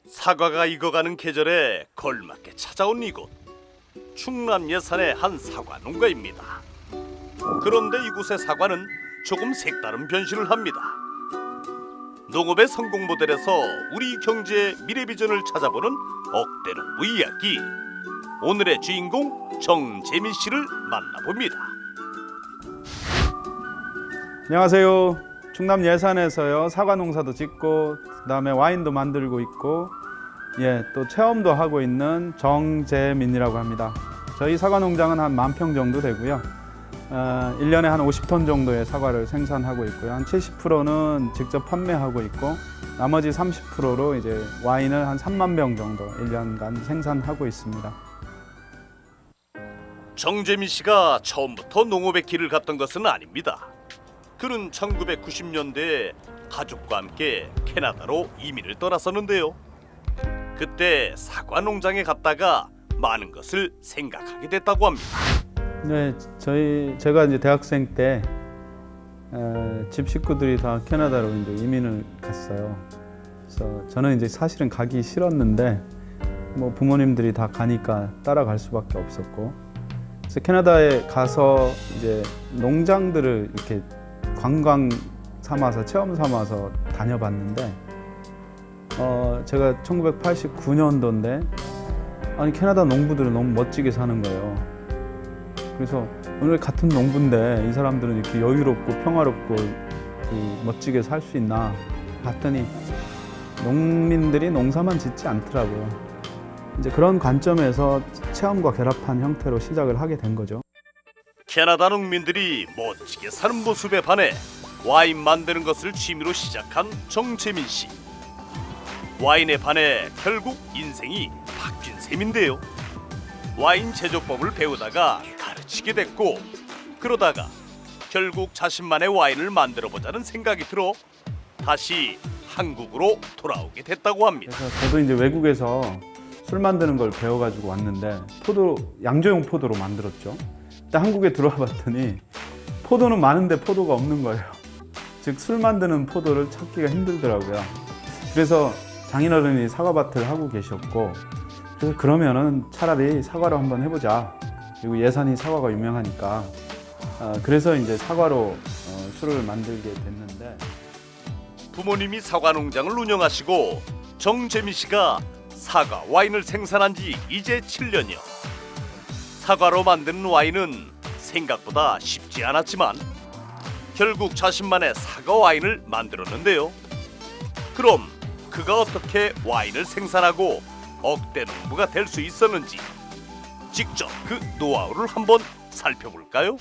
사과가 익어가는 계절에 걸맞게 찾아온 이곳, 충남 예산의 한 사과 농가입니다. 그런데 이곳의 사과는 조금 색다른 변신을 합니다. 농업의 성공 모델에서 우리 경제의 미래 비전을 찾아보는 억대농부 이야기. 오늘의 주인공 정재민 씨를 만나봅니다. 안녕하세요. 충남 예산에서요 사과 농사도 짓고 그다음에 와인도 만들고 있고 또 체험도 하고 있는 정재민이라고 합니다. 저희 사과 농장은 한 10,000평 정도 되고요. 1년에 한 50톤 정도의 사과를 생산하고 있고요. 한 70%는 직접 판매하고 있고 나머지 30%로 이제 와인을 한 3만 병 정도 1년간 생산하고 있습니다. 정재민 씨가 처음부터 농업의 길을 갔던 것은 아닙니다. 그는 1990년대에 가족과 함께 캐나다로 이민을 떠났었는데요. 그때 사과 농장에 갔다가 많은 것을 생각하게 됐다고 합니다. 네, 제가 이제 대학생 때 집 식구들이 다 캐나다로 이제 이민을 갔어요. 그래서 저는 이제 사실은 가기 싫었는데 뭐 부모님들이 다 가니까 따라갈 수밖에 없었고, 그래서 캐나다에 가서 이제 농장들을 이렇게 관광 삼아서 체험 삼아서 다녀봤는데 제가 1989년도인데 아니 캐나다 농부들은 너무 멋지게 사는 거예요. 그래서 오늘 같은 농부인데 이 사람들은 이렇게 여유롭고 평화롭고 멋지게 살 수 있나 봤더니 농민들이 농사만 짓지 않더라고요. 이제 그런 관점에서 체험과 결합한 형태로 시작을 하게 된 거죠. 캐나다 농민들이 멋지게 사는 모습에 반해 와인 만드는 것을 취미로 시작한 정재민 씨. 와인에 반해 결국 인생이 바뀐 셈인데요. 와인 제조법을 배우다가 가르치게 됐고, 그러다가 결국 자신만의 와인을 만들어 보자는 생각이 들어 다시 한국으로 돌아오게 됐다고 합니다. 그래서 저도 이제 외국에서 술 만드는 걸 배워가지고 왔는데 양조용 포도로 만들었죠. 근데 한국에 들어와 봤더니 포도는 많은데 포도가 없는 거예요. 즉 술 만드는 포도를 찾기가 힘들더라고요. 그래서 장인어른이 사과밭을 하고 계셨고, 그래서 그러면은 차라리 사과로 한번 해보자. 그리고 예산이 사과가 유명하니까 그래서 이제 사과로 술을 만들게 됐는데, 부모님이 사과 농장을 운영하시고 정재민 씨가 사과 와인을 생산한 지 이제 7년여. 사과로 만드는 와인은 생각보다 쉽지 않았지만 결국 자신만의 사과 와인을 만들었는데요. 그럼 그가 어떻게 와인을 생산하고 억대 농부가 될 수 있었는지 직접 그 노하우를 한번 살펴볼까요?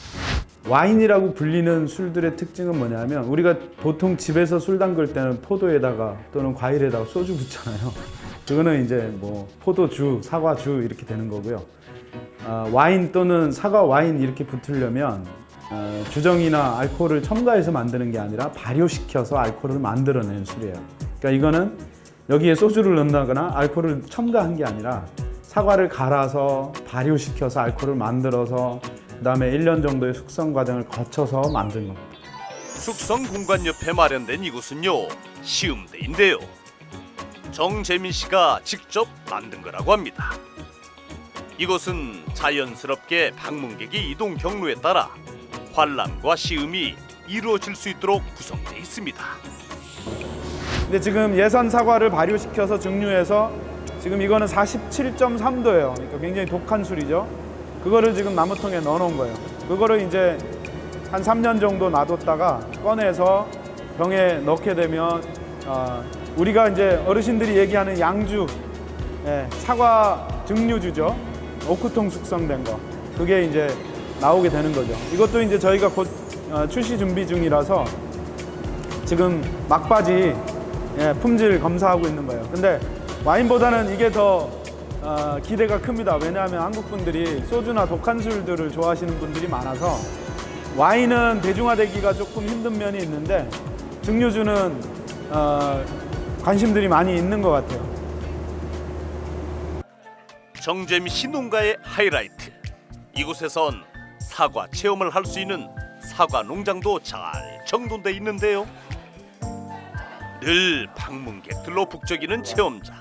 와인이라고 불리는 술들의 특징은 뭐냐면, 우리가 보통 집에서 술 담글 때는 포도에다가 또는 과일에다가 소주 붓잖아요. 그거는 이제 뭐 포도주, 사과주 이렇게 되는 거고요. 와인 또는 사과 와인 이렇게 붙으려면 주정이나 알코올을 첨가해서 만드는 게 아니라 발효시켜서 알코올을 만들어내는 술이에요. 그러니까 이거는 여기에 소주를 넣는다거나 알코올을 첨가한 게 아니라 사과를 갈아서 발효시켜서 알코올을 만들어서 그다음에 1년 정도의 숙성 과정을 거쳐서 만든 겁니다. 숙성 공간 옆에 마련된 이곳은요, 시음대인데요. 정재민 씨가 직접 만든 거라고 합니다. 이곳은 자연스럽게 방문객의 이동 경로에 따라 관람과 시음이 이루어질 수 있도록 구성되어 있습니다. 근데 지금 예산 사과를 발효시켜서 증류해서 지금 이거는 47.3도예요. 그러니까 굉장히 독한 술이죠. 그거를 지금 나무통에 넣어놓은 거예요. 그거를 이제 한 3년 정도 놔뒀다가 꺼내서 병에 넣게 되면 우리가 이제 어르신들이 얘기하는 양주, 사과 증류주죠. 오크통 숙성된 거. 그게 이제 나오게 되는 거죠. 이것도 이제 저희가 곧 출시 준비 중이라서 지금 막바지 품질 검사하고 있는 거예요. 근데 와인보다는 이게 더 기대가 큽니다. 왜냐하면 한국 분들이 소주나 독한 술들을 좋아하시는 분들이 많아서 와인은 대중화되기가 조금 힘든 면이 있는데 증류주는 관심들이 많이 있는 것 같아요. 정재민 씨 농가의 하이라이트. 이곳에선 사과 체험을 할 수 있는 사과 농장도 잘 정돈돼 있는데요. 늘 방문객들로 북적이는 체험장.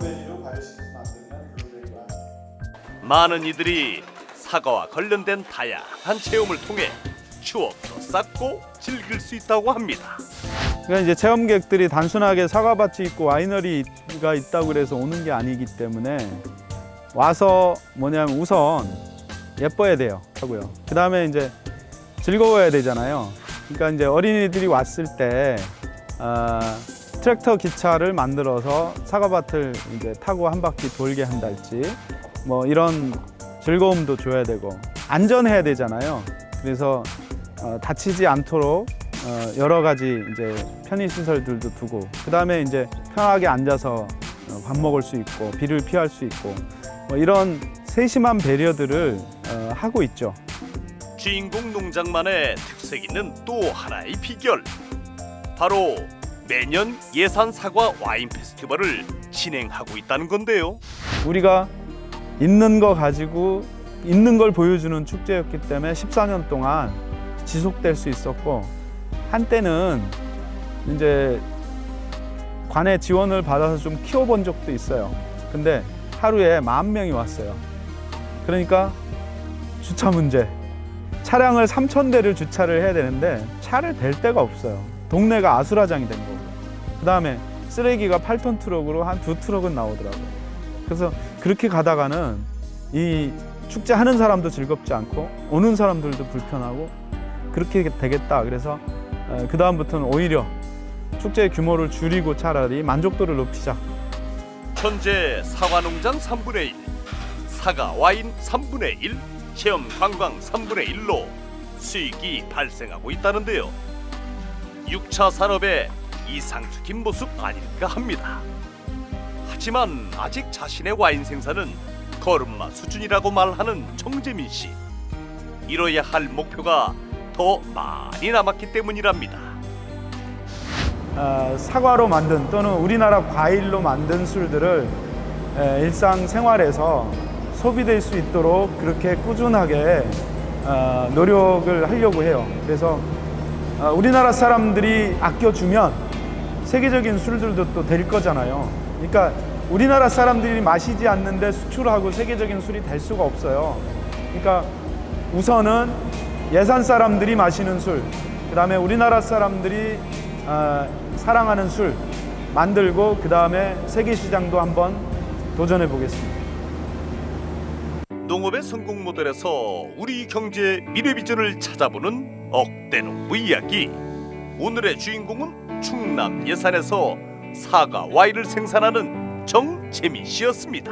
블루베리로 발효시켜서 만들면 블루베리 와인. 많은 이들이 사과와 관련된 다양한 체험을 통해 추억도 쌓고 즐길 수 있다고 합니다. 그러니까 이제 체험객들이 단순하게 사과밭이 있고 와이너리가 있다고 그래서 오는 게 아니기 때문에 와서 뭐냐면 우선 예뻐야 돼요 하고요. 그 다음에 이제 즐거워야 되잖아요. 그러니까 이제 어린이들이 왔을 때 트랙터 기차를 만들어서 사과밭을 이제 타고 한 바퀴 돌게 한달지 뭐 이런 즐거움도 줘야 되고 안전해야 되잖아요. 그래서 다치지 않도록 여러 가지 이제 편의 시설들도 두고 그 다음에 이제 편하게 앉아서 밥 먹을 수 있고 비를 피할 수 있고 뭐 이런 세심한 배려들을 하고 있죠. 주인공 농장만의 특색 있는 또 하나의 비결, 바로 매년 예산 사과 와인 페스티벌을 진행하고 있다는 건데요. 우리가 있는 거 가지고 있는 걸 보여주는 축제였기 때문에 14년 동안 지속될 수 있었고 한때는 이제 관의 지원을 받아서 좀 키워본 적도 있어요. 근데 하루에 10,000명이 왔어요. 그러니까 주차 문제. 차량을 3,000대를 주차를 해야 되는데 차를 댈 데가 없어요. 동네가 아수라장이 된 거고. 그 다음에 쓰레기가 8톤 트럭으로 한 2트럭은 나오더라고요. 그래서 그렇게 가다가는 이 축제 하는 사람도 즐겁지 않고 오는 사람들도 불편하고 그렇게 되겠다. 그래서 그 다음부터는 오히려 축제의 규모를 줄이고 차라리 만족도를 높이자. 현재 사과 농장 3분의 1, 사과 와인 3분의 1, 체험 관광 3분의 1로 수익이 발생하고 있다는데요. 6차 산업의 이상적인 모습 아닐까 합니다. 하지만 아직 자신의 와인 생산은 걸음마 수준이라고 말하는 정재민 씨. 이뤄야 할 목표가 더 많이 남았기 때문이랍니다. 사과로 만든 또는 우리나라 과일로 만든 술들을 일상생활에서 소비될 수 있도록 그렇게 꾸준하게 노력을 하려고 해요. 그래서 우리나라 사람들이 아껴주면 세계적인 술들도 또 될 거잖아요. 그러니까 우리나라 사람들이 마시지 않는데 수출하고 세계적인 술이 될 수가 없어요. 그러니까 우선은 예산 사람들이 마시는 술, 그 다음에 우리나라 사람들이 사랑하는 술 만들고 그 다음에 세계 시장도 한번 도전해 보겠습니다. 농업의 성공 모델에서 우리 경제의 미래 비전을 찾아보는 억대농부 이야기. 오늘의 주인공은 충남 예산에서 사과 와인을 생산하는 정재민 씨였습니다.